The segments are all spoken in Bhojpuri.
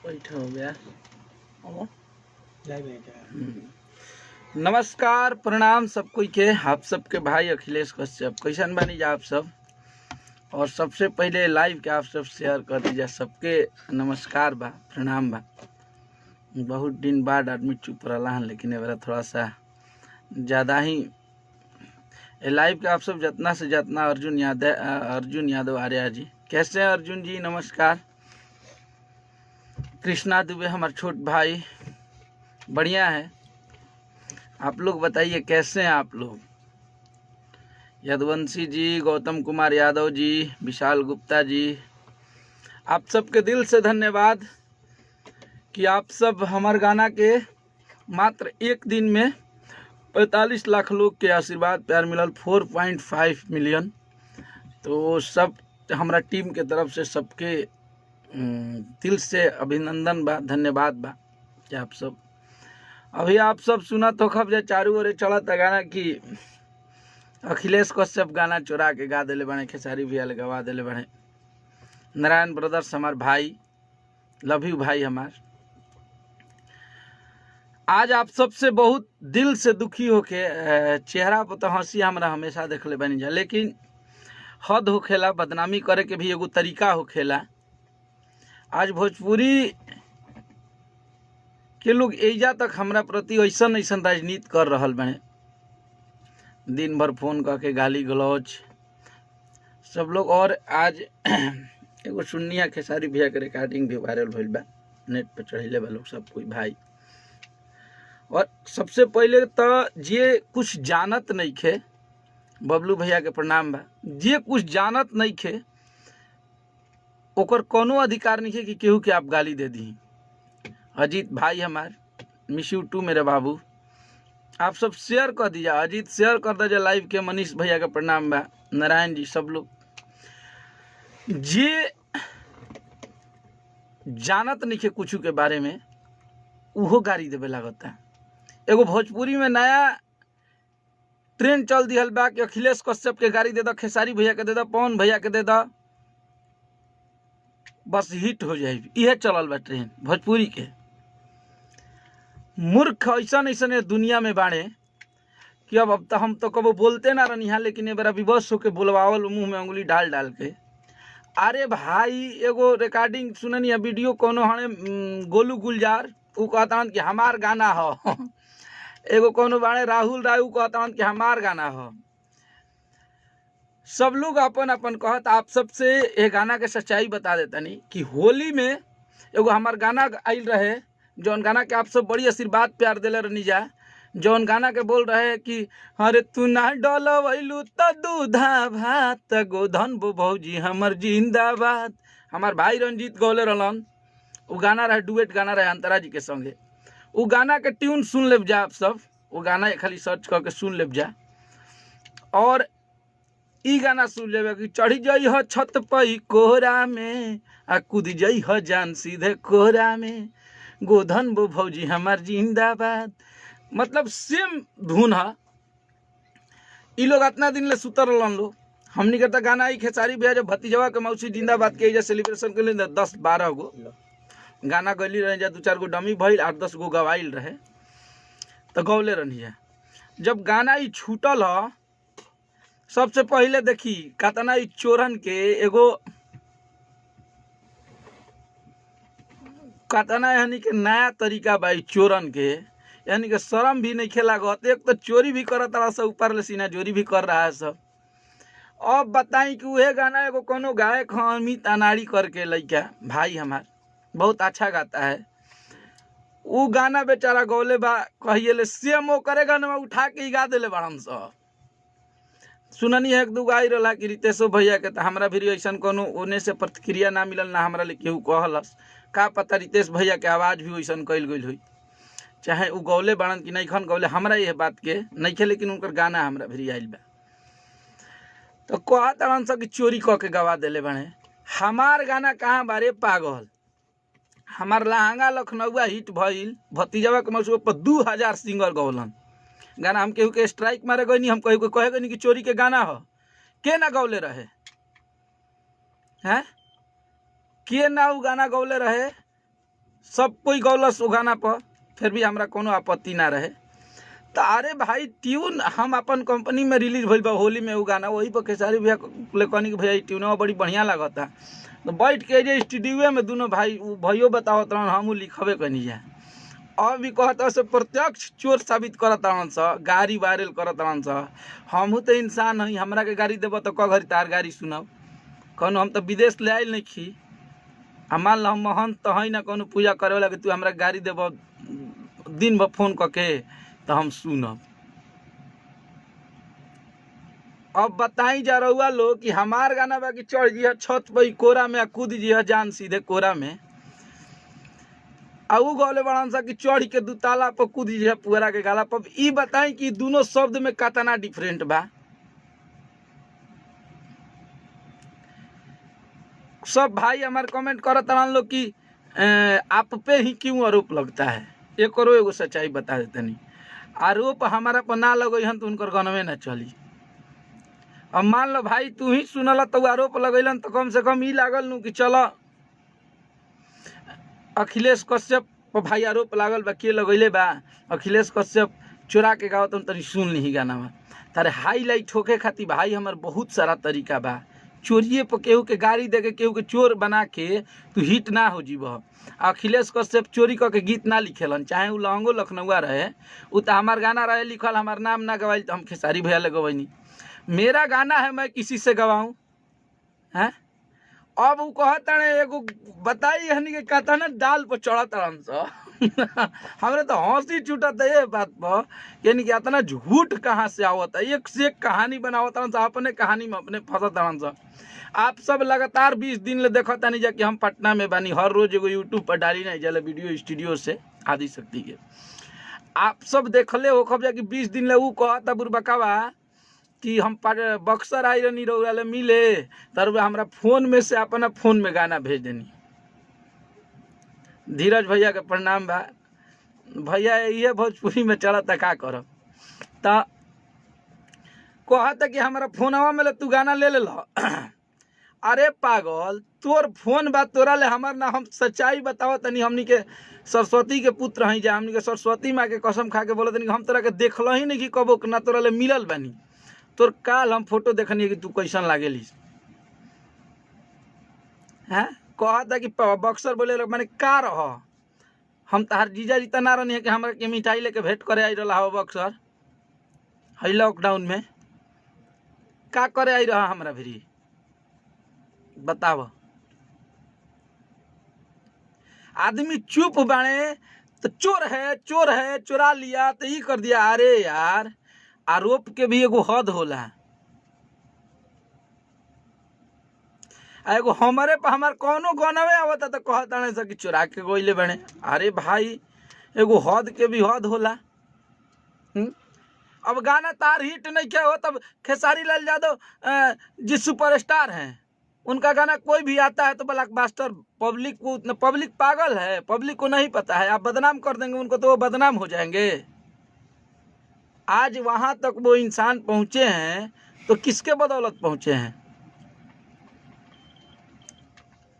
बैठा हो गया। हम्म। नमस्कार प्रणाम सब कोई के। आप सबके भाई अखिलेश कश्यप कैसन बानी जा आप सब। और सबसे पहले लाइव के आप सब शेयर कर दीजिए। सबके नमस्कार बा, प्रणाम बा। बहुत दिन बाद आदमी चुप रहा है, लेकिन ये थोड़ा सा ज़्यादा ही लाइव के आप सब जितना से जितना। अर्जुन यादव आर्या जी कैसे हैं? अर्जुन जी नमस्कार। कृष्णा दुबे हमारे छोट भाई बढ़िया है। आप लोग बताइए कैसे हैं आप लोग। यदुवंशी जी, गौतम कुमार यादव जी, विशाल गुप्ता जी, आप सबके दिल से धन्यवाद कि आप सब हमारे गाना के मात्र एक दिन में 45 लाख लोग के आशीर्वाद प्यार मिलल, 4.5 मिलियन। तो सब हमारा टीम के तरफ से सबके दिल से अभिनंदन बा, धन्यवाद बा कि आप सब। अभी आप सब सुना तो खब जे चारू ओर चलत गाना कि अखिलेश कश्यप गाना चुरा के गा दिले बने, खेसारी भैया गवा दिले बने। नारायण ब्रदर्स हमार भाई, लव यू भाई हमार। आज आप सबसे बहुत दिल से दुखी होके चेहरा पर तो हंसी हमरा हमेशा देखले बनी जा, लेकिन हद होखेला, बदनामी करे के भी एगो तरीका होखेला। आज भोजपुरी के लोग एजा तक हमरा प्रति ऐसन ऐसन राजनीति कर रहल बने, दिन भर फोन करके गाली गलौज सब लोग। और आज एगो सुन्निया खेसारी भैया के रिकॉर्डिंग भी वायरल भइल बा, नेट पे चढ़ेले बा लोग सब कोई भाई। और सबसे पहले तो जे कुछ जानत नहीं खे, बबलू भैया के प्रणाम बा। जे कुछ जानत नहीं खे ओकर कोनो अधिकार नहीं है कि केहू के आप गाली दे दी। अजीत भाई हमार, मिस यू टू मेरे बाबू। आप सब शेयर कर दीजिए, अजीत शेयर कर दीजिए लाइव के। मनीष भैया का प्रणाम बा, नारायण जी, सब लोग। जे जानत नहीं के कुछ के बारे में उहो गाड़ी देवे लागता। एगो भोजपुरी में नया ट्रेंड चल दिहल बा कि अखिलेश कश्यप के गाड़ी दे दो, खेसारी भैया के दे दो, पवन भैया के दे दो, बस हिट हो जाए। यह चलल बा ट्रेंड भोजपुरी के। मूर्ख ऐसा ऐसा दुनिया में बाड़े कि अब तो हम तो कबो बोलते ना रही, लेकिन बड़ा विवश होके बोलवावल, मुंह में उंगली डाल डाल के। अरे भाई एगो रिकॉर्डिंग सुननी है, वीडियो कोनो हने गोलू गुलजार उ कहता कि हमार गाना हो। एगो कोनो बाड़े राहुल राय उ कहता कि हमार गाना हो। सब लोग अपन अपन कहत। आप सबसे ये गाना के सच्चाई बता देता नहीं कि होली में एगो हमार गाना आइल रहे, जौन गाना के आप सब बड़ी आशीर्वाद प्यार दिले रहनी जा। जौन गाना के बोल रहे कि अरे तू ना डलवैलू त दूधा भात, गोधन बो भौजी हमर जिंदाबाद। हमार भाई रंजीत गौले रहलन। वो गाना रहे, डुएट गाना रहे अंतरा जी के संगे। वो गाना के ट्यून सुन लेब जा आप सब, वो गाना खाली सर्च करके सुन लेब जा। और ई गाना सुन लेबे कि चढ़ी जाई ह छत पई कोहरा में, आ कूद जाई ह जान सीधे कोहरा में, गोधन बो भौजी हमार जिंदाबाद। मतलब सेम धुन है। ई लोग इतना दिन ले सुतर रहलन लोग। हमनी के तो गाना ही खेसारी भैया जब भतीजवा के मौसी जिंदाबाद के एजा सेलिब्रेशन के लिए 10-12 गो गाना गली रहे जा, 2-4 गो डमी भइल, 8-10 गो गवाइल रहे, तो गौले रहनी है। जब गाना ही छूटल ह, सबसे पहले देखी कतना ई चोरन के एगो कतना यानी कि नया तरीका बा ई चोरन के, यानी कि शर्म भी नहीं लागत। एक तो चोरी भी करत रहा सब, ऊपर ले सीना चोरी भी कर रहा है सब। अब बताई कि वह गाना एगो कोनो गायक ह अमित अनाड़ी करके लइका भाई हमार, बहुत अच्छा गाता है। वो गाना बेचारा गौले बा, कहिए ले सेम वो करे गाना उठा के ही गा दिले बड़न सब। सुननी है 1-2 गाई रहा कि रितेशो भैया के, तो हमरा भी ऐसा कोनो ओने से प्रतिक्रिया ना मिलल, ना हमरा ले केहू कहलस। का पता रितेश भैया के आवाज़ भी वैसा कल गई हुई, चाहे वो गौले बाड़न कि नहीं खन गौले, हमरा यह बात के नहीं खे, लेकिन उनकर गाना हमरा भी आइल बा। तो कहता सब कि चोरी कह के गवा दिले बने। हमार गाना कहाँ बारे पागल। हमार लहंगा लखनऊआ हिट भइल, भतीजवा के मौसू पर 2000 सिंगर गौलन गाना। हम केहू के स्ट्राइक मारे गई नहीं, हम केहू के कहे गई कि चोरी के गाना हो। के ना गौले रहे हैं, के ना वो गाना गौले रहे। सब कोई गौलस वो गाना पर, फिर भी हमरा कोनो आपत्ति ना रहे। तो अरे भाई ट्यून हम अपन कंपनी में रिलीज भइल बा होली में वो गाना, वही पर खेसारी भैया ले कहनी कि भैया ई ट्यूनवा बड़ी बढ़िया लागता। तो बैठ के जे स्टूडियो में दोनों भाई भैयो बतावत रहन, हमहू लिखबे कनी जाए। अब भी कहता से प्रत्यक्ष चोर साबित करत रहन स, गाड़ी वायरल करत रहन स। हमहू तो इंसान हई, हमरा के गाड़ी देब तो क घड़ी तार गाड़ी सुनब। कहनो हम तो विदेश ले आइल नहीं खी, आ मान लो हम महंत तो हई ना कोनो पूजा करे वाला कि तू हमरा गाड़ी देब दिन भर फोन करके तो हम सुनब। अब बताई जा रहुआ लोग कि हमार गाना बा कि चढ़ जिया छत पर कोरा में, कूद जिया जान सीधे कोरा में। आऊ गौले बड़न सा कि चढ़ के दू ताला पर कूद जिया पुअरा के गाला पर। ई बताई कि दोनों शब्द में कितना डिफरेंट बा। सब भाई हमारे कमेंट करत रहन लोग कि आप पे ही क्यों आरोप लगता है। एक करो एगो सच्चाई बता देते नहीं, आरोप हमारा पर ना लगई हन तो उनकर गनवे ना चली। अब मान लो भाई तू ही सुनल तो आरोप लगैलन तो कम से कम ई लागल नु कि चलो अखिलेश कश्यप पर भाई आरोप लागल बा, के लगैले बा अखिलेश कश्यप चोरा के गावत तो तनी सुन ली गाना में। तारे हाईलाइट होके खातिर भाई हमार बहुत सारा तरीका बा। चोरिए पर केहू के गाड़ी दे के केहू के चोर बना के तू हिट ना हो जीब। अखिलेश कश्यप चोरी करके गीत ना लिखेलन, चाहे वो लहंगो लखनऊआ रहे, वो तो हमार गाना रहे लिखल, हमार नाम ना गवाई तो हम खेसारी भैया ले गवैनी। मेरा गाना है, मैं किसी से गवाऊँ हैं। अब वो कहता एगो बताई हनी के कहता ना डाल पर चढ़त रहन स हमरे तो हंसी छूटत है ये बात पर, यानी कि इतना झूठ कहाँ से आवत है। एक से एक कहानी बनावत रहन स, अपने कहानी में अपने फंसत रहन स। आप सब लगातार 20 दिन ले देखत नहीं जा कि हम पटना में बानी, हर रोज एगो यूट्यूब पर डाली नहीं जले वीडियो स्टूडियो से आदिशक्ति के। आप सब देखले हो खब जा कि 20 दिन ले वो कहता बुरबकावा कि हम बक्सर आई रही रउरा ले मिले, तर हमरा फोन में से अपना फोन में गाना भेज देनी। धीरज भैया के प्रणाम बा। भैया ये भोजपुरी में चलता का करब। तो कहता कि हमारा फोनवा में ले तू गाना ले ले लो। अरे पागल, तोर फोन बा तोरा ले हमार ना, हम सच्चाई बताओ तनी। हमनी के सरस्वती के पुत्र हई जा, हमनी के सरस्वती माँ के कसम खा के बोलो तनी हम तोरा के देखल ही नहीं कि कबो ना तोरा ले मिलल बानी। तोर काल हम फोटो देखनी कि तू कैसन लागेली हैं। कहता कि बक्सर बोले मैंने का रह, हम तहार जीजा जीता ना रहनी है कि हमरा के मिठाई लेके भेंट करे आई रहा हो बक्सर है लॉकडाउन में। का करे आई रहा हमरा भी बताव। आदमी चुप बाणे तो चोर है चोर है, चोरा लिया तो ये कर दिया। अरे यार, आरोप के भी एगो हद होला। एगो हमारे पर हमार कौनो गनवे आवता तो कहता नहीं सकी चुरा के गोइले बने। अरे भाई एगो हद के भी हद होला। अब गाना तार हिट नहीं क्या हो तब खेसारी लाल यादव जी सुपरस्टार हैं, उनका गाना कोई भी आता है तो ब्लॉकबस्टर। पब्लिक को, पब्लिक पागल है, पब्लिक को नहीं पता है। आप बदनाम कर देंगे उनको तो वो बदनाम हो जाएंगे। आज वहां तक वो इंसान पहुंचे हैं तो किसके बदौलत पहुंचे हैं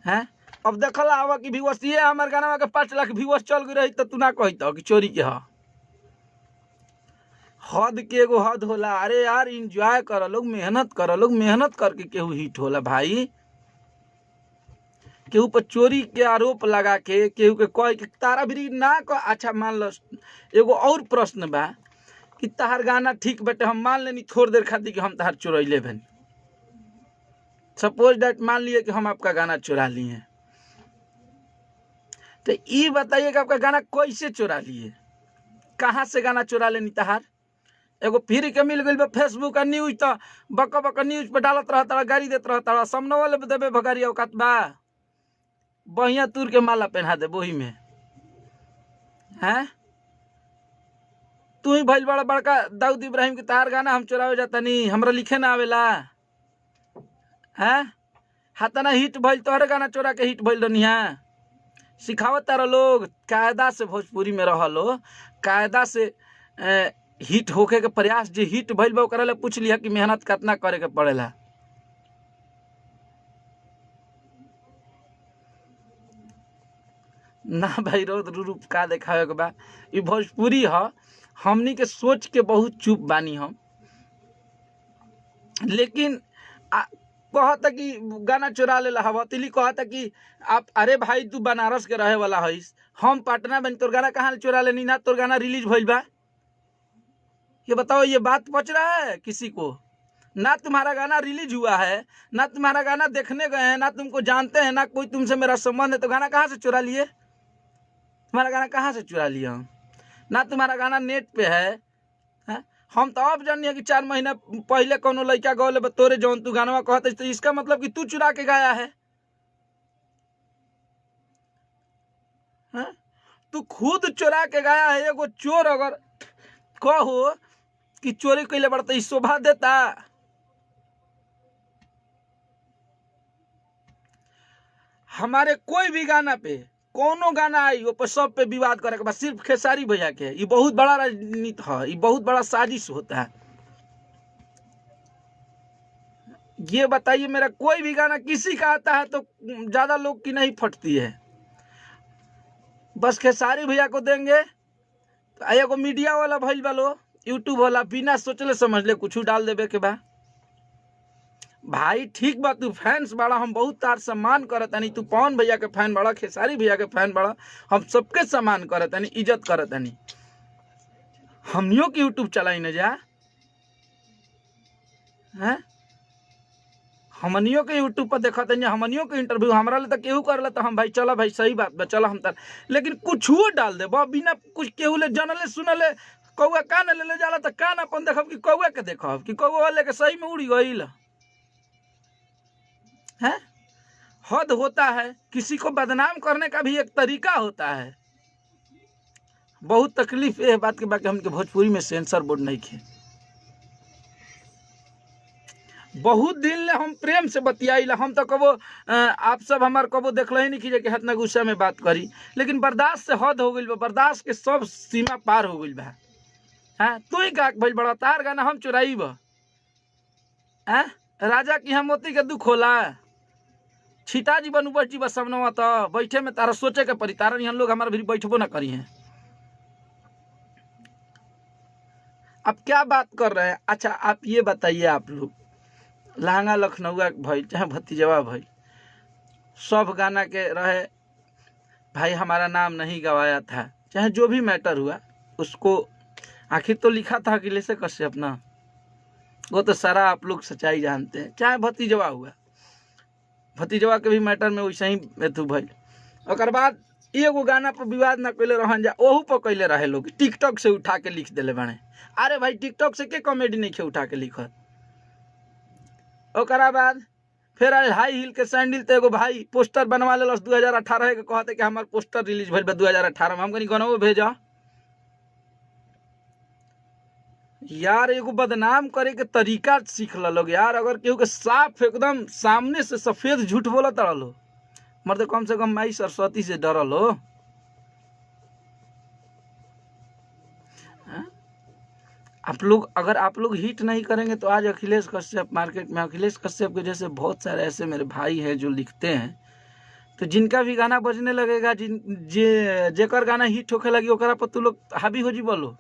हैं। अब देखला हवा कि व्यूअर्स ये हमारे गाना के 5 लाख व्यूअर्स चल गई रही तो तू ना कही तो कि चोरी के हद के एगो हद होला। अरे यार इंजॉय कर लोग, मेहनत कर लोग, मेहनत करके केहू हिट होला भाई। केहू पर चोरी के आरोप लगा के केहू के कह के तारा भी ना कह। अच्छा मान लो एगो और प्रश्न बा कि तहार गाना ठीक बटे, हम मान लेनी थोड़ी देर खातिर कि हम तहार चुरैले बनी। सपोज डेट मान लिए कि हम आपका गाना चुरा लिए, तो ये बताइए कि आपका गाना कैसे चुरा लिए, कहाँ से गाना चुरा लेनी तहार। एगो फ्री के मिल गई फेसबुक का न्यूज तो बक बक न्यूज पे डालत रहता, गाड़ी देते रहता। सामने वाले देवे भगारी औकात बा, बहिया तूर के माला पहना दे वही में हैं। तू ही भइल बड़ा बड़का दाऊद इब्राहिम के तार गाना हम चुरावे जाता नहीं, हमरा लिखे ना आवेला हैं। हाथना हिट भइल तोहरे गाना चोरा के हिट भइल रही है। सिखावत तारा लोग कायदा से भोजपुरी में रह लो, कायदा से हिट होके के प्रयास। जे हिट भइल बा ओकरा ले पूछ लिया कि मेहनत कितना करे के पड़ेला। ना भाई रोद रूप का देखावे के बा। ई भोजपुरी ह, हमनी के सोच के बहुत चुप बानी हम। लेकिन कहता कि गाना चुरा लेला हवा, तिली कहता कि आप, अरे भाई तू बनारस के रहे वाला हईस, हम पटना बन, तोर गाना कहाँ चुरा लेनी? ना तोर गाना रिलीज भइल बा। ये बताओ, ये बात पच रहा है किसी को? ना तुम्हारा गाना रिलीज हुआ है, ना तुम्हारा गाना देखने गए हैं, ना तुमको जानते हैं, ना कोई तुमसे मेरा संबंध है, तो गाना कहाँ से चुरा लिए? तुम्हारा गाना कहाँ से चुरा लिया हम? ना तुम्हारा गाना नेट पे है? हम तो अब जानिए कि 4 महीना पहले कोनो लड़का गौले तोरे जौन तू गानवा कहते, तो इसका मतलब कि तू चुरा के गाया है। तू खुद चुरा के गाया है। एगो चोर अगर कहो कि चोरी कैले बड़ा, तो शोभा देता? हमारे कोई भी गाना पे, कोनो गाना आई वो पर सब पे विवाद करे के बाद, सिर्फ खेसारी भैया के। ये बहुत बड़ा राजनीति है, ये बहुत बड़ा साजिश होता है। ये बताइए, मेरा कोई भी गाना किसी का आता है तो ज्यादा लोग की नहीं फटती है, बस खेसारी भैया को देंगे तो एगो मीडिया वाला भइल वालो, यूट्यूब वाला, बिना सोचले समझले कुछ डाल देवे के बा। भाई ठीक बा, तू फैंस बड़ा, हम बहुत तार सम्मान करतानी। तू पवन भैया के फैन बड़ा, खेसारी भैया के फैन बड़ा, हम सबके सम्मान करतानी, इज्जत करतानी। हमनियों के यूट्यूब चलाई न जा हैं, हमनियों के यूट्यूब पर देखते हैं, हमनियों के इंटरव्यू हमारा ले तक केहू कर ले तो हम भाई चला भाई सही बात बा, चला हम तर। लेकिन कुछ डाल दे बिना कुछ केहू ले जानले सुनले, कौआ कान ले जाला तो कान अपन देखब कि कौआ के देखब कि कौआ लेके सही में उड़ी गईल है। हद होता है, किसी को बदनाम करने का भी एक तरीका होता है। बहुत तकलीफ ये बात के बाकी हमके भोजपुरी में सेंसर बोर्ड नहीं खे। बहुत दिन ले हम प्रेम से बतियाइला, हम तो कबो आप सब हमार कबो देखल ही नहीं कीजिए कि हतना गुस्सा में बात करी, लेकिन बर्दाश्त से हद हो गई बा, बर्दाश्त के सब सीमा पार हो गई बा। हाँ, तू ही का भाई बड़ा, तार गाना हम चुराई बा। राजा की हम मोती के दुख होला, छिटा जी बनू बैठ जी बस सामने तो बैठे में तारा सोचे के परी, तारा नहीं हम लोग हमारे भी बैठबो ना करी हैं। अब क्या बात कर रहे हैं? अच्छा आप ये बताइए, आप लोग लहंगा लखनऊआ भाई चाहे भतीजवा भाई, सब गाना के रहे भाई, हमारा नाम नहीं गवाया था, चाहे जो भी मैटर हुआ उसको आखिर तो लिखा था अखिलेश कश्यप ना, वो तो सारा आप लोग सच्चाई जानते हैं। चाहे भतीजवा हुआ, भतीजवा के भी मैटर में वैसे ही तू भाई। और बाद एगो गाना पर विवाद ना कैले रहन जा, ओहू पर कैले रहे लोग, टिकटॉक से उठा के लिख दिले बने। अरे भाई टिकटॉक से के कॉमेडी नहीं खे उठा के लिखत। और बाद फिर हाई हिल के सैंडल तो एगो भाई पोस्टर बनवा ले 2018 के, कहते कि हमार पोस्टर रिलीज भइल बा 2018 में, हम कहीं गाना भेजा यार। एगो बदनाम करे के तरीका सीख लोग यार। अगर केहू के साफ एकदम सामने से सफेद झूठ बोला तड़लो, मर्द कम से कम माई सरस्वती से डरल हो। आप लोग, अगर आप लोग हिट नहीं करेंगे तो आज अखिलेश कश्यप मार्केट में, अखिलेश कश्यप के जैसे बहुत सारे ऐसे मेरे भाई हैं जो लिखते हैं, तो जिनका भी गाना बजने लगेगा, जेकर गाना हिट होके लगी ओकरा पर तू लोग हावी हो जी बोलो।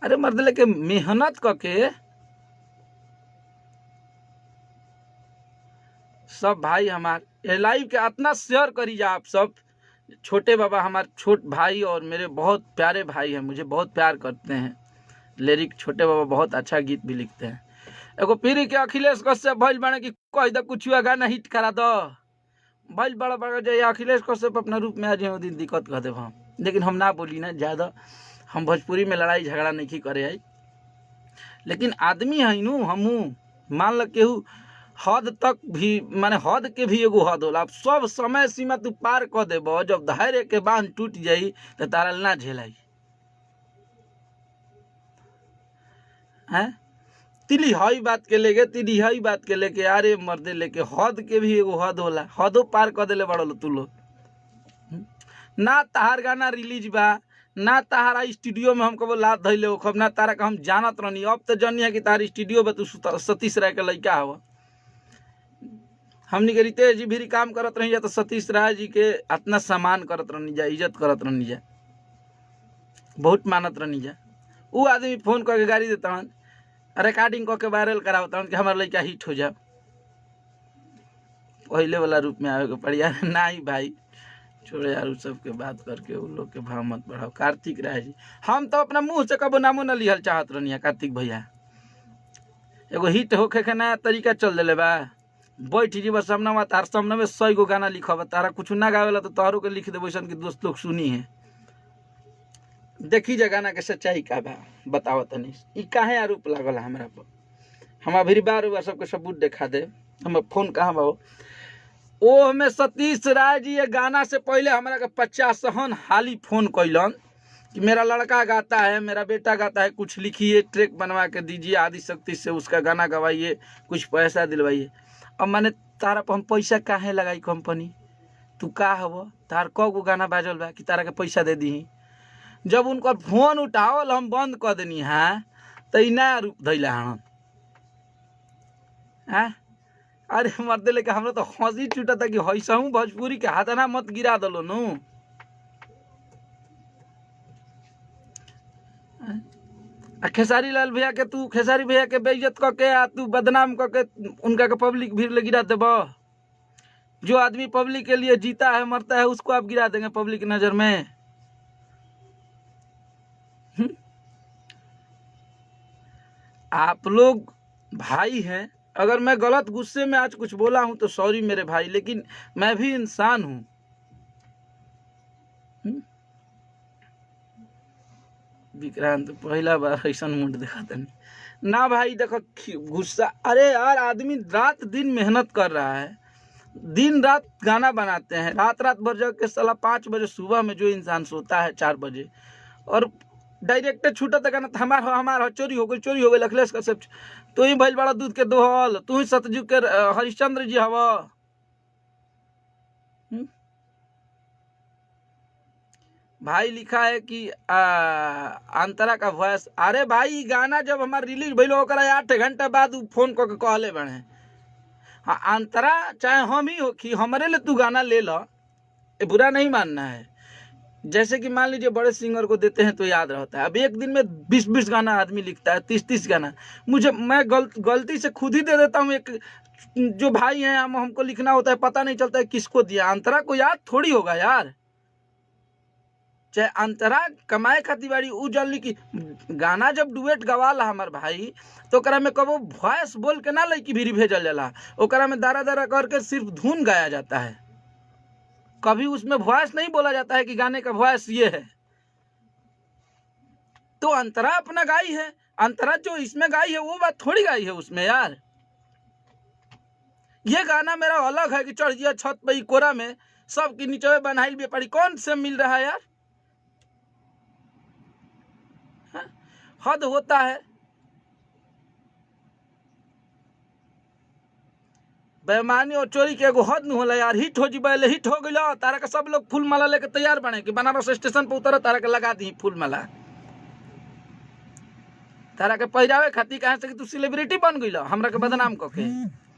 अरे मर्द लेके मेहनत करके सब भाई हमारे लाइव के इतना शेयर करी जा आप सब। छोटे बाबा हमारे छोट भाई और मेरे बहुत प्यारे भाई हैं, मुझे बहुत प्यार करते हैं। लिरिक छोटे बाबा बहुत अच्छा गीत भी लिखते हैं। एगो पीरी के अखिलेश कश्यप भइल बने कि कह दो कुछ गाना हिट करा दो, भइल बड़ा बड़ा जाए अखिलेश कश्यप अपना रूप में आज दिन दिक्कत कर देव हम। लेकिन हम ना बोली ना ज़्यादा, हम भोजपुरी में लड़ाई झगड़ा नहीं करे है। लेकिन आदमी है नू, हमू मान ल केहू हद तक भी, माने हद के भी एगो हद होला। सब समय सीमा तू पार कर देब, जब धैर्य के बांध टूट जाई तो तारा ना झेलाई है। तिली हई बात के लेके, तिली हई बात के लेके, अरे मर्दे लेके हद के भी एगो हद होला, हदो पार कर देले बड़ो तू लोग। ना तहार गाना रिलीज बा, ना तारा स्टूडियो में हम कबो लात धैले हो, ना तारा का हम जानत रहनी। अब तो जानी है कि तार स्टूडियो में तू सतीश राय के लड़का हवा हमनी के रितेश जी भी काम करत रही जा तो सतीश राय जी के इतना सम्मान करत रहनी जा, इज्जत करत रहनी जा, बहुत मानत रहनी जा। वो आदमी फोन करके गाड़ी देता हन, रिकॉर्डिंग करके वायरल करावता हन कि हमारा लड़का हिट हो जा, पहले वाला रूप में आवे के पड़ी। यार नहीं भाई, छोड़ो यार उस सब के बात करके उन लोग के भाव मत बढ़ाओ। कार्तिक राय जी, हम तो अपना मुंह से कबो नामो न लिहल चाहत रहनी। कार्तिक भैया एगो हिट होखे के नया तरीका चल दिले बा, बैठ जी बस सामने में, तार सामने में 100 गो गाना लिखब, तारा कुछ ना गावेला तो तोहरों के लिख देबो सन कि दोस्त लोग सुनी है। देखी जा गाना के सच्चाई का बा, बताओ तनी ई काहे आरोप लागल हमरा पर। हम अभी बार बार सबके सबूत दिखा दे। हम फोन कहाँ बा ओ हमें सतीश राय जी ये गाना से पहले हमारा के 50 हाली फोन कैलन कि मेरा लड़का गाता है, मेरा बेटा गाता है, कुछ लिखिए, ट्रैक बनवा के दीजिए, आदिशक्ति से उसका गाना गवाइए, कुछ पैसा दिलवाइए। अब मैंने तारा पर हम पैसा काहे लगाई कंपनी, तू का हव, तार कगो गाना बाजल बा कि तारा के पैसा दे दी। जब उनका फोन उठावल हम बंद कर देनी है तो ई नया रूप धैला हन। अरे मर्दे लेके हमरा तो हंसी छूटा था कि हईसहू भोजपुरी के हाथना मत गिरा दलो नु। खेसारी लाल भैया के तू, खेसारी भैया के बेइज्जत करके आ तू बदनाम करके उनका के पब्लिक भीड़ ले गिरा देब। जो आदमी पब्लिक के लिए जीता है मरता है उसको आप गिरा देंगे पब्लिक की नजर में। आप लोग भाई हैं, अगर मैं गलत गुस्से में आज कुछ बोला हूं तो सॉरी मेरे भाई, लेकिन मैं भी इंसान हूं। विक्रांत पहला बार ऐसा मूड देखा था ना भाई। देखो गुस्सा, अरे यार आदमी रात दिन मेहनत कर रहा है, दिन रात गाना बनाते हैं, रात भर जग के साला 5 बजे सुबह में जो इंसान सोता है 4 बजे, और डायरेक्ट छूटा तक ना हमार चोरी हो गई अखिलेश कश्यप, तू ही भइल बड़ा दूध के दोहल, तू ही सतयुग के हरिश्चंद्र जी हवा। भाई लिखा है कि अंतरा का वॉइस, अरे भाई गाना जब हमारा रिलीज भइल 8 घंटा बाद फोन करके कहले बने। हाँ अंतरा चाहे हम ही हो कि हमारे लिए तू गाना ले लो, ये बुरा नहीं मानना है। जैसे कि मान लीजिए बड़े सिंगर को देते हैं तो याद रहता है। अब एक दिन में 20 गाना आदमी लिखता है, 30 गाना। मैं गलती से खुद ही दे देता हूँ। एक जो भाई हैं हमको लिखना होता है, पता नहीं चलता है किसको दिया। अंतरा को याद थोड़ी होगा यार। चाहे अंतरा कमाए खाती बाड़ी उ जल्दी की गाना जब डुएट गवाला हमार भाई, तो ओकरा में कबो वॉइस बोल के ना लड़की भी भेजल जाला, ओकरा में दारा दारा करके सिर्फ धुन गाया जाता है। कभी उसमें वॉइस नहीं बोला जाता है कि गाने का वॉइस ये है। तो अंतरा अपना गाई है, अंतरा जो इसमें गाई है वो बात थोड़ी गाई है उसमें यार। ये गाना मेरा अलग है कि चढ़ दिया छत पे कोरा में सबकी नीचे बनाइल बेपारी, कौन से मिल रहा है यार। हद होता है। बेईमानी और चोरी के एगो हद नहीं होला यार। हिट हो जी हिट हो गई तारा का सब लोग फूल माला लेके तैयार बने कि बनारस स्टेशन पर उतर तारा के लगा दी फूल माला, तारा के पहिरावे खातिर। कहे से कि तू सेलिब्रिटी बन गई हमरा के बदनाम करके।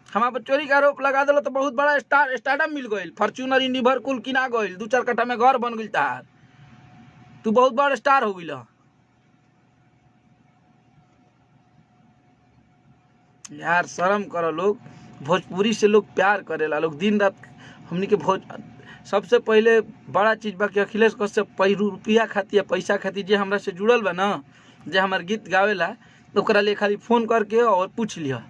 हमारा पर चोरी का आरोप लगा दिलो तो बहुत बड़ा स्टार्टअप मिल गई, फॉर्च्यूनर इंडिवर कुल किना गई, 2-4 कट्ठा में घर बन गई तार, तू बहुत बड़ा स्टार हो गई। यार शर्म करो लोग। भोजपुरी से लोग प्यार करेला, लोग दिन रात हमनी के सबसे पहले बड़ा चीज बा कि अखिलेश कश्यप रुपया खातिर पैसा खातिर जे हमरा से जुड़ल बा ना, जे हमार गीत गावेला, तो ओकरा लिए खाली फोन करके और पूछ लिया।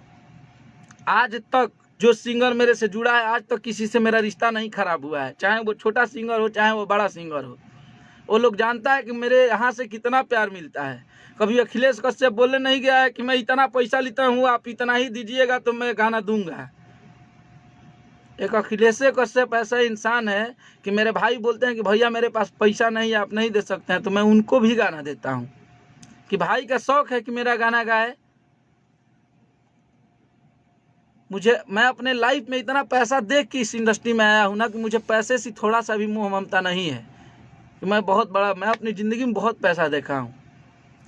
आज तक जो सिंगर मेरे से जुड़ा है, आज तक किसी से मेरा रिश्ता नहीं खराब हुआ है, चाहे वो छोटा सिंगर हो चाहे वो बड़ा सिंगर हो। वो लोग जानता है कि मेरे यहाँ से कितना प्यार मिलता है। कभी अखिलेश कश्यप बोलने नहीं गया है कि मैं इतना पैसा लेता हूँ, आप इतना ही दीजिएगा तो मैं गाना दूंगा। एक अखिलेश कश्यप ऐसा इंसान है कि मेरे भाई बोलते हैं कि भैया मेरे पास पैसा नहीं है, आप नहीं दे सकते हैं, तो मैं उनको भी गाना देता हूँ कि भाई का शौक है कि मेरा गाना गाए। मैं अपने लाइफ में इतना पैसा देख के इस इंडस्ट्री में आया हूँ ना कि मुझे पैसे से थोड़ा सा भी मोह ममता नहीं है कि मैं अपनी ज़िंदगी में बहुत पैसा देखा हूँ,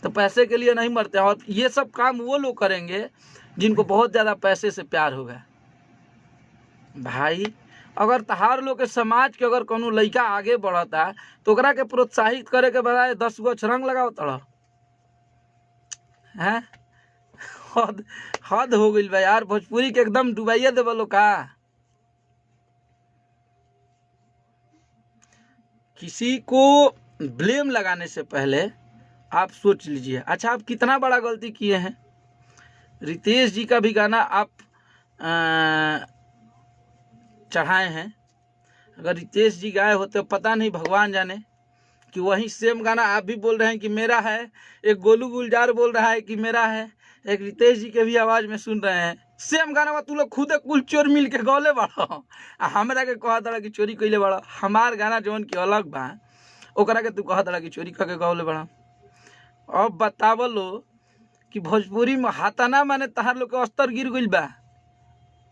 तो पैसे के लिए नहीं मरते हैं। और ये सब काम वो लोग करेंगे जिनको बहुत ज़्यादा पैसे से प्यार होगा। भाई अगर तहार लोग के समाज के अगर कोनो लइका आगे बढ़ता तो ओकरा के प्रोत्साहित करे के बजाय 10 गो अछरंग लगाओ तड़ हैं। हद हद हो गई बा यार, भोजपुरी के एकदम डुबाइए देव लोग का। किसी को ब्लेम लगाने से पहले आप सोच लीजिए। अच्छा, आप कितना बड़ा गलती किए हैं। रितेश जी का भी गाना आप चढ़ाए हैं। अगर रितेश जी गाए होते पता नहीं, भगवान जाने कि वही सेम गाना आप भी बोल रहे हैं कि मेरा है, एक गोलू गुलजार बोल रहा है कि मेरा है, एक रितेश जी के भी आवाज में सुन रहे हैं सेम गाना। तू लोग खुद कुल चोर मिल के गौले बड़ा हमरा के कहा था कि चोरी कैले बड़ा। हमार गाना जौन की अलग बा ओकरा के तू कहा था कि चोरी करके गौले बड़ा। अब बतावलो कि भोजपुरी में हाथाना माने तहार लोग के स्तर गिर गइल बा।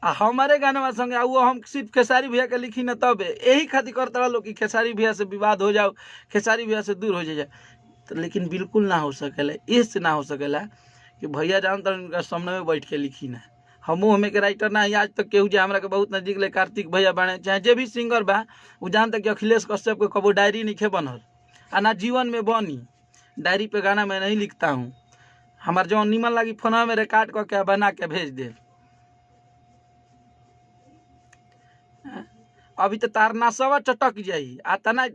हमारे गाना संगे वो हम सिर्फ खेसारी भैया के लिखी न तब यही खातिर करता लोग कि खेसारी भैया से विवाद हो जाओ, खेसारी भैया से दूर हो जाए। तो लेकिन बिल्कुल ना हो सकेला, इससे ना हो सकेला कि भैया जानता उनका सामने में बैठ के लिखी ना। हमू हमें के राइटर ना आज तक केहू जे हमरा के बहुत नजदीक ले कार्तिक भैया बने चाहे जे भी सिंगर बा वो जानता कि अखिलेश कश्यप के कबो डायरी नहीं बनल आ ना जीवन में बनी। डायरी पे गाना मैं नहीं लिखता हूँ, हमार जो निमन लगी फोन में रिकॉर्ड करके बना के भेज दे। अभी तो तार नासवा चटक जाई आ तना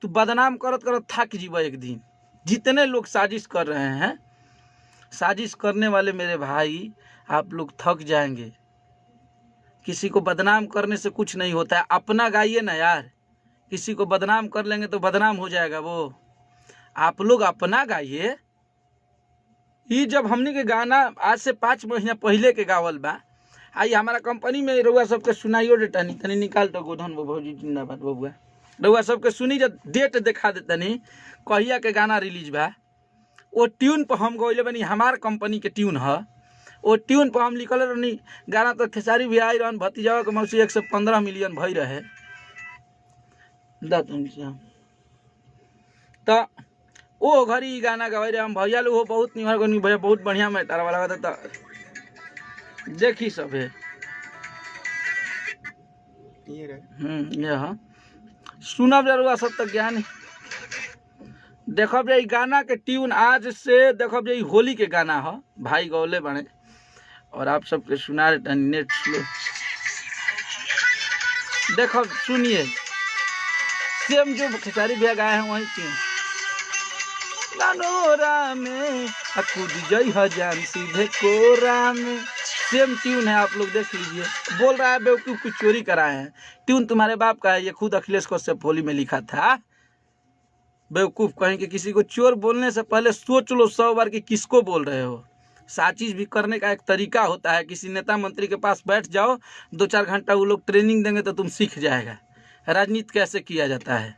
तू बदनाम करत करत थक जीव एक दिन। जितने लोग साजिश कर रहे हैं, साजिश करने वाले मेरे भाई आप लोग थक जाएंगे। किसी को बदनाम करने से कुछ नहीं होता है, अपना गाइए ना यार। किसी को बदनाम कर लेंगे तो बदनाम हो जाएगा वो। आप लोग अपना गाइए। ये जब हमने के गाना आज से 5 महीना पहले के गावल बा, आई हमारा कंपनी में रउआ सबके सुनाइयो डेटा नहीं तनी निकाल तो गोधन भौजी जिंदाबाद बबुआ। रउआ सबके सुनी जब डेट दिखा देतनी कहिया के गाना रिलीज बा। वो ट्यून पर हम गइले बनी, हमार कंपनी के ट्यून है। वो ट्यून पर हम लिखल रहनी गाना तो खेसारी भी आई रहन भतीजा के मौसी 115 मिलियन भई रहे तो ओ घड़ी गाना गवाई रहे हम। भैया लोग बहुत निमर गनी भैया बहुत बढ़िया मैटर वाला था। देखी सब है ये हाँ सुनब जरूर सब तक ज्ञान। देखब जे गाना के ट्यून आज से देखब जे होली के गाना है भाई गौले बने और आप सबके सुना रहे नेट स्लो। देखो सुनिए सेम जो खेसारी भैया गाए हैं वही ट्यून। गानोरा में कूद जई हजान सीधे कोरा में सेम ट्यून है। आप लोग देख लीजिए। बोल रहा है बेवकूफ कुछ चोरी कराए हैं। ट्यून तुम्हारे बाप का है, ये खुद अखिलेश कश्यप होली में लिखा था। बेवकूफ कहें कि किसी को चोर बोलने से पहले सोच लो 100 बार कि किसको बोल रहे हो। साजिश भी करने का एक तरीका होता है। किसी नेता मंत्री के पास बैठ जाओ 2-4 घंटा वो लोग ट्रेनिंग देंगे तो तुम सीख जाएगा राजनीति कैसे किया जाता है।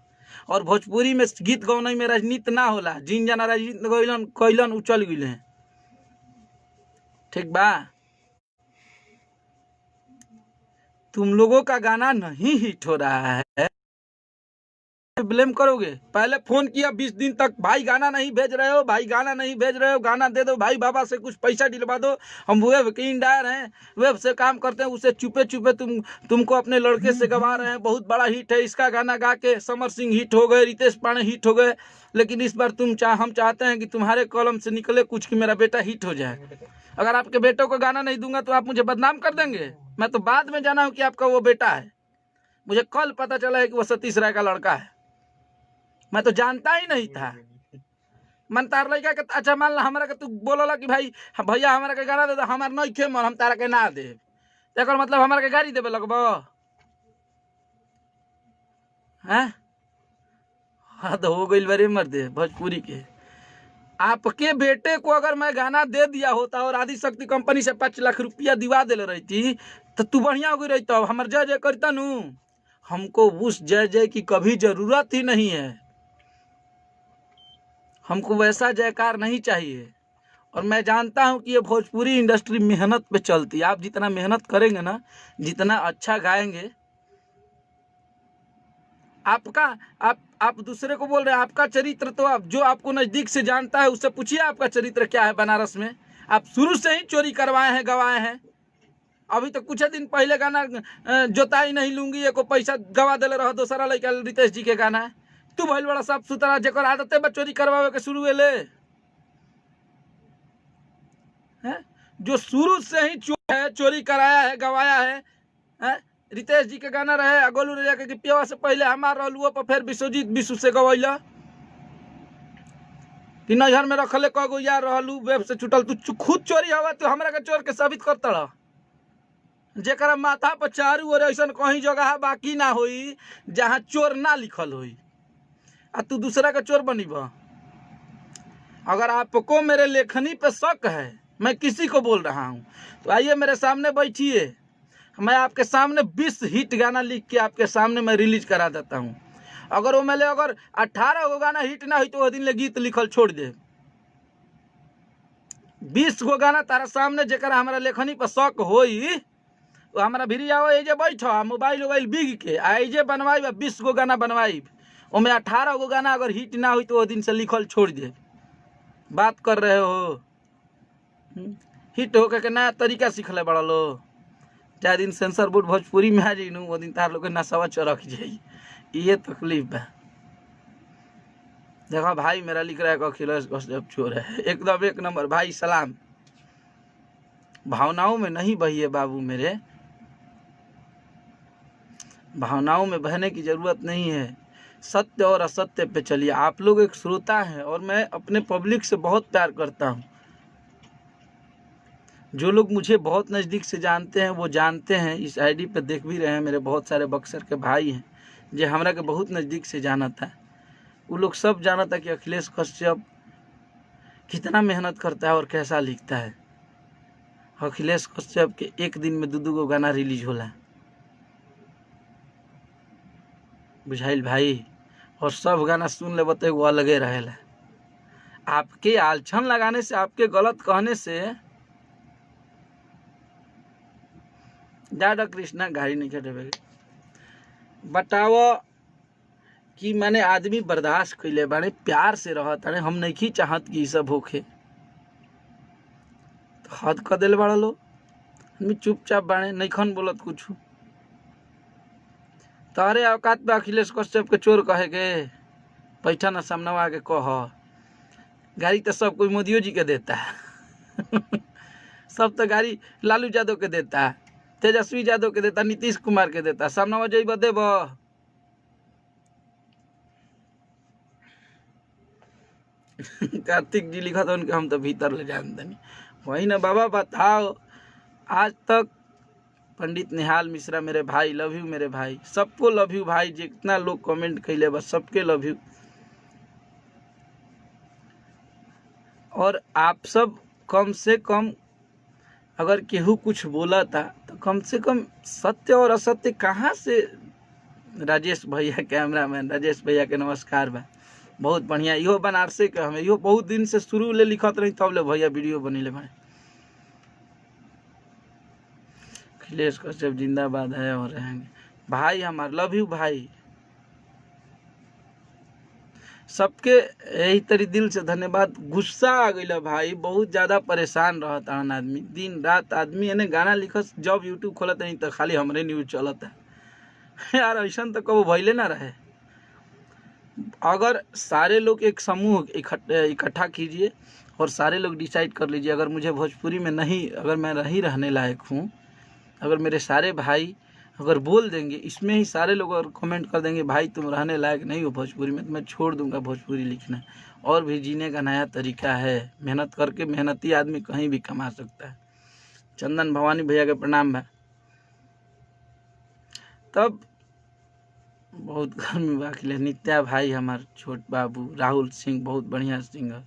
और भोजपुरी में गीत गौने में राजनीति ना होला। जिन जना राजनीति गइलन कैलन उचल गइले हैं। ठीक बा। तुम लोगों का गाना नहीं हिट हो रहा है, ब्लेम करोगे। पहले फोन किया 20 दिन तक भाई गाना नहीं भेज रहे हो, भाई गाना नहीं भेज रहे हो, गाना दे दो भाई, बाबा से कुछ पैसा दिलवा दो, हम वेब के इंडायर हैं, वेब से काम करते हैं, उसे चुपे चुपे तुमको अपने लड़के से गवा रहे हैं। बहुत बड़ा हिट है इसका गाना गा के। समर सिंह हिट हो गए, रितेश पांडे हिट हो गए, लेकिन इस बार हम चाहते हैं कि तुम्हारे कॉलम से निकले कुछ कि मेरा बेटा हिट हो जाए। अगर आपके बेटों को गाना नहीं दूंगा तो आप मुझे बदनाम कर देंगे। मैं तो बाद में जाना हूँ कि आपका वो बेटा है। मुझे कल पता चला है कि वो सतीश राय का लड़का है। मैं तो जानता ही नहीं था। मन तार लड़का के अच्छा मान ला हमारा के तू बोलला कि भाई भैया हमारा के गाना दे दो, हमार नहीं खे मन, हम तारा के ना दे। एकर मतलब हमारा के गाड़ी देवे लगबो हैं। हद हो गइल बारे मर्दे भोजपुरी के। आपके बेटे को अगर मैं गाना दे दिया होता और आदिशक्ति कंपनी से 5 लाख रुपया दिवा दे रहती तो तू बढ़िया हो गई रहती। हमार जय जय करता नू। हमको उस जय जय की कभी जरूरत ही नहीं है। हमको वैसा जयकार नहीं चाहिए। और मैं जानता हूं कि ये भोजपुरी इंडस्ट्री मेहनत पे चलती है। आप जितना मेहनत करेंगे ना, जितना अच्छा गाएंगे, आपका आप दूसरे को बोल रहे हैं आपका चरित्र तो आप जो आपको नजदीक से जानता है उससे पूछिए आपका चरित्र क्या है। बनारस में आप शुरू से ही चोरी करवाए हैं, गवाए हैं। अभी तो कुछ दिन पहले गाना जोताई नहीं लूंगी एको पैसा गवा दिले रह दोसरा लड़का रितेश जी के गाना। तू भइल बड़ा साफ सुथरा जेकर आदते बा चोरी करवावे के शुरू ले है, जो शुरू से ही चोर है, चोरी कराया है, गवाया है। रितेश जी के गाना रहे अगोलू रजा के पियावा से पहले हमार रहलुओ पर फिर विश्वजीत विश्व से गवैला कि नैहर में रखले कगो यार रहलू वेब से छुटल। तू खुद चोरी हवा तो हमरा के चोर के साबित करता रह। जेकरा माथा पर चारू ओर ऐसा कहीं जगह बाकी ना होई जहाँ चोर ना लिखल होई, आ तू दूसरा का चोर बनीब। अगर आपको मेरे लेखनी पे शक है, मैं किसी को बोल रहा हूँ, तो आइए मेरे सामने बैठिए, मैं आपके सामने 20 हिट गाना लिख के आपके सामने मैं रिलीज करा देता हूँ। अगर वो मेले अगर 18 गो गाना हिट ना हुई तो वो दिन ले गीत लिखल छोड़ दे। 20 गो गाना तारा सामने जेकरा हमारा लेखनी पर शक होई वो हमारा भिरी आओ, ये बैठो मोबाइल वोबाइल बिग के आइजे बनवाई 20 गो गाना बनवाई, ओमे 18 गो गाना अगर हिट ना हुई तो वो दिन से लिखल छोड़ दे। बात कर रहे हो हिट होके के नया तरीका सीखले बड़ा लो। चाहे दिन सेंसर बोर्ड भोजपुरी में आ जाई वो दिन तार लोग के नशवा चरक जाई, ये तकलीफ है। देखा भाई मेरा लिख रहा है अखिलेश कश्यप चोर है, एकदम 1 नंबर भाई सलाम। भावनाओं में नहीं बहिए बाबू मेरे, भावनाओं में बहने की जरूरत नहीं है, सत्य और असत्य पे चलिए। आप लोग एक श्रोता हैं और मैं अपने पब्लिक से बहुत प्यार करता हूँ। जो लोग मुझे बहुत नज़दीक से जानते हैं वो जानते हैं, इस आईडी पे देख भी रहे हैं, मेरे बहुत सारे बक्सर के भाई हैं जो हमरा के बहुत नज़दीक से जाना था। वो लोग सब जाना था कि अखिलेश कश्यप कितना मेहनत करता है और कैसा लिखता है। अखिलेश कश्यप के एक दिन में 2-2 गो गाना रिलीज होला, बुझाइल भाई, और सब गाना सुन ले बते वो अलगे रहेला। आपके आलछन लगाने से, आपके गलत कहने से ज्यादा कृष्णा गाड़ी नहीं चढ़े बताओ कि मैंने आदमी बर्दाश्त कैले बाने, प्यार से रहत है, हम नहीं चाहत कि सब होखे, तो हद कर दिल बड़ा लो। आदमी चुपचाप बाने नहीं खन बोलत कुछ। तारे औकात पे अखिलेश कश्यप के चोर कहे के पैठा न सामनवा के कह, गाड़ी तो सब कोई मोदियो जी के देता है सब तो गाड़ी लालू यादव के देता है, तेजस्वी यादव के देता, नीतीश कुमार के देता, सामनवा जइब देब। कार्तिक जी लिखा था उनके, हम तो भीतर ले जानते नहीं। वही ना बाबा बताओ, आज तक पंडित निहाल मिश्रा मेरे भाई, लव यू मेरे भाई, सबको लव यू भाई, जितना लोग कमेंट कैले बस सबके लव यू। और आप सब कम से कम अगर केहू कुछ बोला था तो कम से कम सत्य और असत्य कहाँ से। राजेश भैया कैमरामैन राजेश भैया के नमस्कार बा, बहुत बढ़िया। इहो बनारसे के हमें, इहो बहुत दिन से शुरू ले लिखत रही तब ले भैया वीडियो बनीले बने। अखिलेश कश्यप जिंदाबाद है और रहेंगे भाई, हमार लव यू भाई, सबके यही तरी दिल से धन्यवाद। गुस्सा आ गई भाई, बहुत ज़्यादा परेशान रहता है आदमी, दिन रात आदमी एने गाना लिखस, जब यूट्यूब खोलत नहीं तो खाली हमरे न्यूज चलत है यार, ऐसा तो कबो भइले ना रहे। अगर सारे लोग एक समूह इकट्ठा कीजिए और सारे लोग डिसाइड कर लीजिए, अगर मुझे भोजपुरी में नहीं, अगर मैं नहीं रहने लायक हूँ, अगर मेरे सारे भाई अगर बोल देंगे, इसमें ही सारे लोग अगर कमेंट कर देंगे भाई तुम रहने लायक नहीं हो भोजपुरी में, तो मैं छोड़ दूंगा भोजपुरी लिखना। और भी जीने का नया तरीका है, मेहनत करके मेहनती आदमी कहीं भी कमा सकता है। चंदन भवानी भैया के प्रणाम भाई। तब बहुत गर्मी बाकी, नित्या भाई हमार छोट बाबू, राहुल सिंह बहुत बढ़िया सिंगर।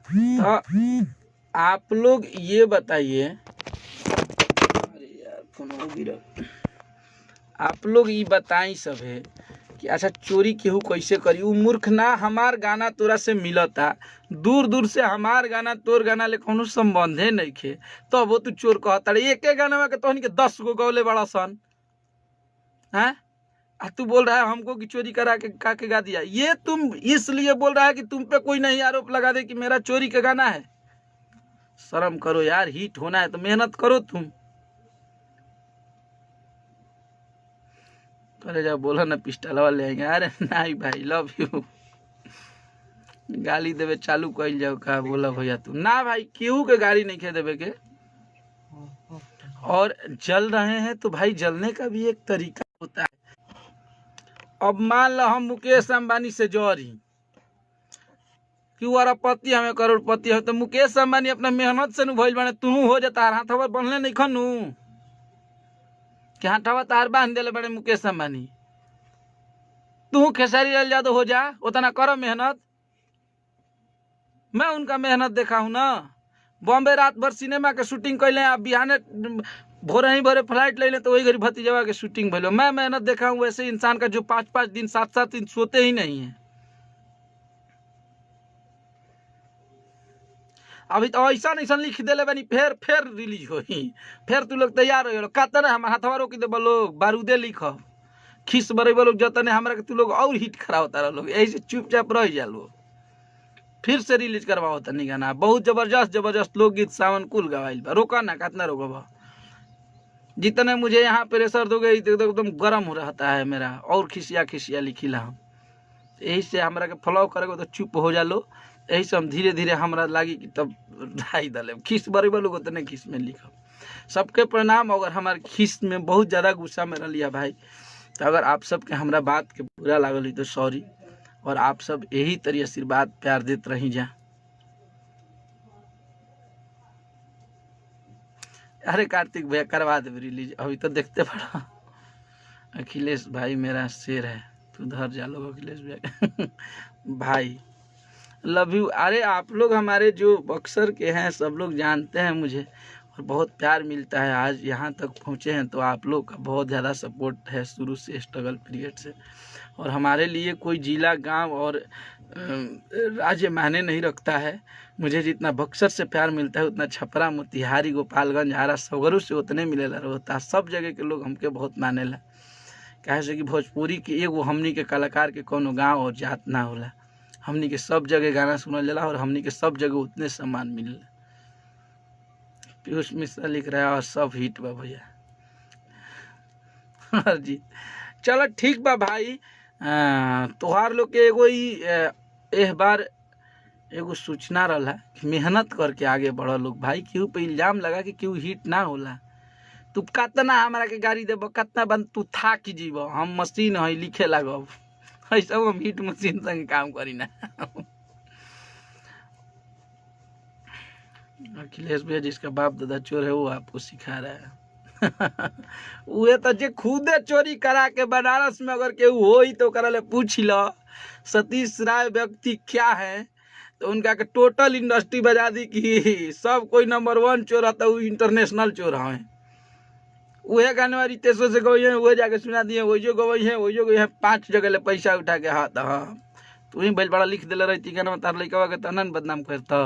तो आप लोग ये बताइए, अरे यार फोन हो गिरा, आप लोग ये बताई सब है कि अच्छा चोरी केहू कैसे करी। उ मूर्ख ना, हमार गाना तोरा से मिलता, दूर दूर से हमार गाना तोर गाना ले कोनो संबंधे नहीं खे, तो वो तू चोर कहता रे। एक गाना के तोहनी के 10 गो गौले बड़ा सन हैं, तू बोल रहा है हमको कि चोरी करा के गा दिया। ये तुम इसलिए बोल रहा है कि तुम पे कोई नहीं आरोप लगा दे कि मेरा चोरी का गाना है। शर्म करो यार, हिट होना है तो मेहनत करो तुम। अरे जब बोला ना पिस्टल वाले आएंगे, अरे नहीं भाई लव यू, गाली देवे चालू कल जाओ का बोला भैया तू ना भाई, केहू के गाली नहीं खे देवे के। और जल रहे हैं तो भाई जलने का भी एक तरीका होता है। अब मान लो हम मुकेश अंबानी से जौरी कि वो अरबपति हमें करोड़पति हो, तो मुकेश अंबानी अपना मेहनत से नु भइल बने, तू हो जाता हाथवा बनले नहीं खनू कि हाथवा तार बांध देले बड़े मुकेश अंबानी। तू खेसारी लाल यादव हो जा, उतना करो मेहनत। मैं उनका मेहनत देखा हूं ना, बॉम्बे रात भर सिनेमा के शूटिंग कैले, अब बिहाने भोरे ही भोरे फ्लाइट ले ले तो वही घड़ी भतीजवा के शूटिंग भइलो। मैं मेहनत देखा हूं वैसे इंसान का जो 5-5 दिन 7-7 दिन सोते ही नहीं है। अभी तो ऐसा लिख देले बनी, फिर रिलीज होई, फिर तू लोग तैयार हो कहते हम हाथवा रोक दे लोग, बारूदे लिख खीस बरे लोग जतने हमरा के तू लोग और हिट खड़ा होता रह लोग, ऐसे चुपचाप रह जा लो। फिर से रिलीज करवाओ तनी गाना, बहुत जबरदस्त लोकगीत सावन कुल गवाइल बा, रोका ना कितना रोकबा। जितने मुझे यहाँ प्रेशर दोगे एकदम गर्म हो रहता है मेरा, और खिसिया लिखिला हम। यही से हमरा के फॉलो करेगो तो चुप हो जा लो, यही से हम धीरे धीरे हमरा लागी कि तब ढाई दले खीस बरेबा लोग उतने खीस में लिखो। सबके प्रणाम। अगर हमारे खीस में बहुत ज़्यादा गुस्सा में लिया भाई, तो अगर आप सबके हमरा बात के बुरा लागल तो सॉरी, और आप सब यही तरी आशीर्वाद प्यार देते रही जा। अरे कार्तिक भैया करवा दे रिलीज, अभी तो देखते पड़ा। अखिलेश भाई मेरा शेर है, तू धर जा लो अखिलेश भैया भाई लव यू। अरे आप लोग हमारे जो बक्सर के हैं सब लोग जानते हैं मुझे, और बहुत प्यार मिलता है। आज यहाँ तक पहुँचे हैं तो आप लोग का बहुत ज़्यादा सपोर्ट है शुरू से, स्ट्रगल पीरियड से। और हमारे लिए कोई जिला गांव और राज्य मायने नहीं रखता है। मुझे जितना बक्सर से प्यार मिलता है उतना छपरा, मोतिहारी, गोपालगंज, आरा, सगरू से उतने मिलेला रहता। सब जगह के लोग हमके बहुत मानेला, कहे से कि भोजपुरी के एगो हमनी के कलाकार के कोनो गांव और जात ना होला। हमनी के सब जगह गाना सुनल जाला और हमनी के सब जगह उतने सम्मान मिलेला। पीयूष मिश्रा लिख रहा है और सब हिट बा भैया जी। चलो ठीक बा भाई, तोहार लोग के एगो एह बार एगो सूचना रहा कि मेहनत करके आगे बढ़ो लोग भाई। केहू पे इल्जाम लगा कि केहू हिट ना होला, तू कतना हमरा के गाड़ी देब, कतना बंद तू था कि जीव, हम मशीन है लिखे लगब, ऐसा हम हिट मशीन संग काम करी ना। अखिलेश भैया जिसका बाप दादा चोर है वो आपको सिखा रहा है उहे तो जे खुदे चोरी करा के बनारस में अगर केहू हो तो करले पूछ लो सतीश राय व्यक्ति क्या है, तो उनका के टोटल इंडस्ट्री बजा दी कि सब कोई नंबर 1 चोर है तो इंटरनेशनल चोर है। वह गाने वाली तेसो से गई है, वह जाके सुना दिए, वही जो गई है, वही जो गई है, 5 जगह ले पैसा उठा के हाथ। हाँ तू ही बैल बड़ा लिख दिले रहती गाना, तार लड़का के तना बदनाम करता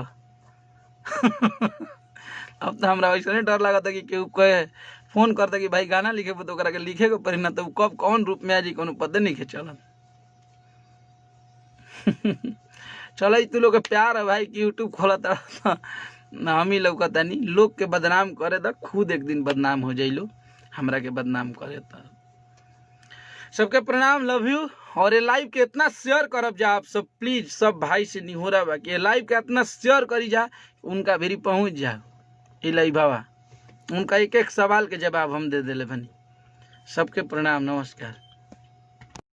अब तो हमरा वैसे डर लगा था कि केहू कहे फोन करता कि भाई गाना लिखे तो के लिखे को पड़ी ना, तो कब कौन रूप में आ जी कोनो पता नहीं के चलन चलो तू लोग के प्यार है भाई कि यूट्यूब खोला था ना, हम ही लौकता नहीं लोग के बदनाम करे तो खुद एक दिन बदनाम हो जाइलो, हमरा के बदनाम करे तो। सबके प्रणाम, लव यू। और ये लाइव के इतना शेयर करब जा आप सब प्लीज, सब भाई से निहोरा बा कि ये लाइव के इतना शेयर करी जा उनका भी पहुंच जा। ये लाइव बाबा उनका एक एक सवाल के जवाब हम दे दिले बनी। सबके प्रणाम, नमस्कार।